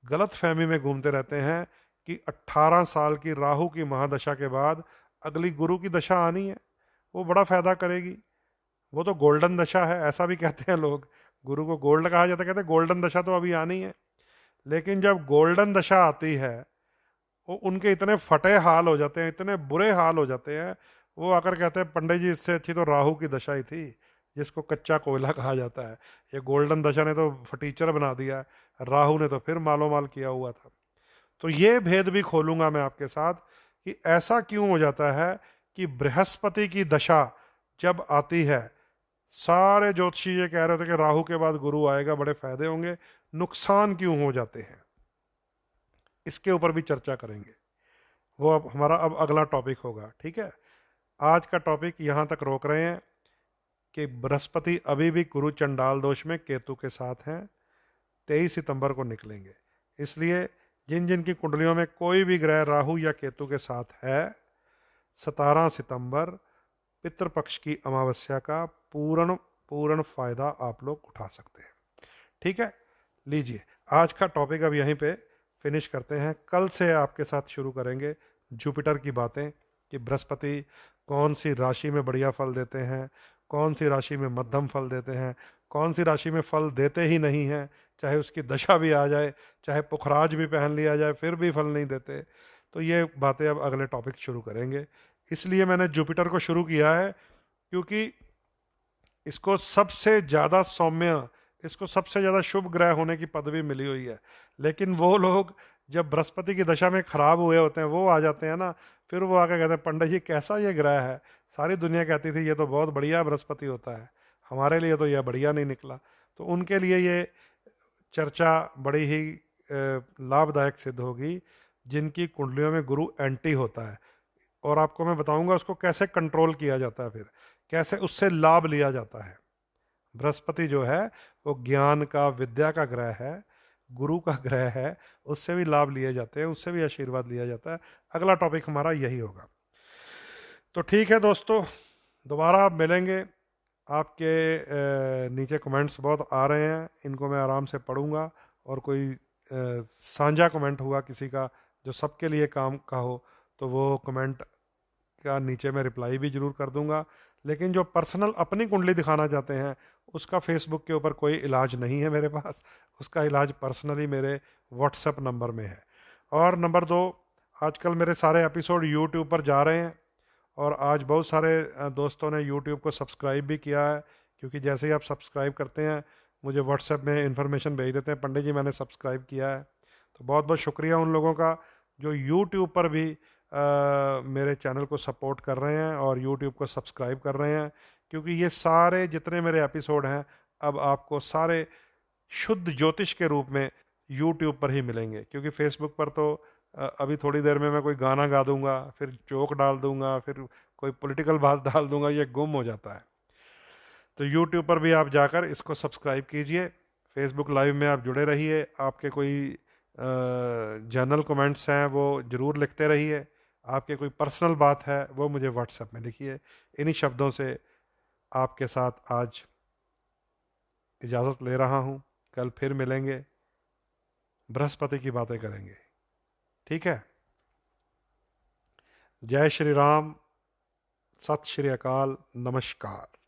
गलत फहमी में घूमते रहते हैं कि 18 साल की राहु की महादशा के बाद अगली गुरु की दशा आनी है, वो बड़ा फायदा करेगी, वो तो गोल्डन दशा है, ऐसा भी कहते हैं लोग। गुरु को गोल्ड कहा जाता है, कहते हैं गोल्डन दशा तो अभी आनी है। लेकिन जब गोल्डन दशा आती है, वो उनके इतने फटे हाल हो जाते हैं, इतने बुरे हाल हो जाते हैं, वो आकर कहते हैं पंडित जी इससे अच्छी तो राहु की दशा ही थी, जिसको कच्चा कोयला कहा जाता है। ये गोल्डन दशा ने तो फटीचर बना दिया, राहु ने तो फिर मालो माल किया हुआ था। तो ये भेद भी खोलूंगा मैं आपके साथ कि ऐसा क्यों हो जाता है कि बृहस्पति की दशा जब आती है, सारे ज्योतिषी ये कह रहे थे कि राहु के बाद गुरु आएगा, बड़े फायदे होंगे, नुकसान क्यों हो जाते हैं, इसके ऊपर भी चर्चा करेंगे। वो अब हमारा अब अगला टॉपिक होगा, ठीक है। आज का टॉपिक यहाँ तक रोक रहे हैं कि बृहस्पति अभी भी गुरु चंडाल दोष में केतु के साथ हैं, 23 सितंबर को निकलेंगे। इसलिए जिन जिन की कुंडलियों में कोई भी ग्रह राहु या केतु के साथ है, 17 सितंबर पितृपक्ष की अमावस्या का पूर्ण फायदा आप लोग उठा सकते हैं, ठीक है। लीजिए, आज का टॉपिक अब यहीं पे फिनिश करते हैं। कल से आपके साथ शुरू करेंगे जुपिटर की बातें, कि बृहस्पति कौन सी राशि में बढ़िया फल देते हैं, कौन सी राशि में मध्यम फल देते हैं, कौन सी राशि में फल देते ही नहीं हैं, चाहे उसकी दशा भी आ जाए, चाहे पुखराज भी पहन लिया जाए, फिर भी फल नहीं देते। तो ये बातें अब अगले टॉपिक शुरू करेंगे। इसलिए मैंने जुपिटर को शुरू किया है, क्योंकि इसको सबसे ज़्यादा सौम्य, इसको सबसे ज़्यादा शुभ ग्रह होने की पदवी मिली हुई है। लेकिन वो लोग जब बृहस्पति की दशा में खराब हुए होते हैं, वो आ जाते हैं ना, फिर वो आके कहते हैं पंडित जी कैसा ये ग्रह है, सारी दुनिया कहती थी ये तो बहुत बढ़िया बृहस्पति होता है, हमारे लिए तो यह बढ़िया नहीं निकला। तो उनके लिए ये चर्चा बड़ी ही लाभदायक सिद्ध होगी, जिनकी कुंडलियों में गुरु एंटी होता है। और आपको मैं बताऊंगा उसको कैसे कंट्रोल किया जाता है, फिर कैसे उससे लाभ लिया जाता है। बृहस्पति जो है वो ज्ञान का, विद्या का ग्रह है, गुरु का ग्रह है, उससे भी लाभ लिए जाते हैं, उससे भी आशीर्वाद लिया जाता है। अगला टॉपिक हमारा यही होगा। तो ठीक है दोस्तों, दोबारा आप मिलेंगे। आपके नीचे कमेंट्स बहुत आ रहे हैं, इनको मैं आराम से पढ़ूंगा, और कोई साझा कमेंट हुआ किसी का जो सबके लिए काम का हो, तो वो कमेंट का नीचे मैं रिप्लाई भी जरूर कर दूंगा। लेकिन जो पर्सनल अपनी कुंडली दिखाना चाहते हैं, उसका फेसबुक के ऊपर कोई इलाज नहीं है मेरे पास, उसका इलाज पर्सनली मेरे व्हाट्सएप नंबर में है। और नंबर दो, आजकल मेरे सारे एपिसोड यूट्यूब पर जा रहे हैं, और आज बहुत सारे दोस्तों ने यूट्यूब को सब्सक्राइब भी किया है, क्योंकि जैसे ही आप सब्सक्राइब करते हैं मुझे व्हाट्सएप में इन्फॉर्मेशन भेज देते हैं, पंडित जी मैंने सब्सक्राइब किया है। तो बहुत बहुत शुक्रिया उन लोगों का जो यूट्यूब पर भी मेरे चैनल को सपोर्ट कर रहे हैं और यूट्यूब को सब्सक्राइब कर रहे हैं, क्योंकि ये सारे जितने मेरे एपिसोड हैं अब आपको सारे शुद्ध ज्योतिष के रूप में यूट्यूब पर ही मिलेंगे। क्योंकि फेसबुक पर तो अभी थोड़ी देर में मैं कोई गाना गा दूंगा, फिर जोक डाल दूंगा, फिर कोई पॉलिटिकल बात डाल दूंगा, ये गुम हो जाता है। तो यूट्यूब पर भी आप जाकर इसको सब्सक्राइब कीजिए, फेसबुक लाइव में आप जुड़े रहिए, आपके कोई जनरल कमेंट्स हैं वो ज़रूर लिखते रहिए, आपके कोई पर्सनल बात है वो मुझे व्हाट्सएप में लिखिए। इन्हीं शब्दों से आपके साथ आज इजाज़त ले रहा हूँ, कल फिर मिलेंगे, बृहस्पति की बातें करेंगे। ठीक है, जय श्री राम, सत श्री अकाल, नमस्कार।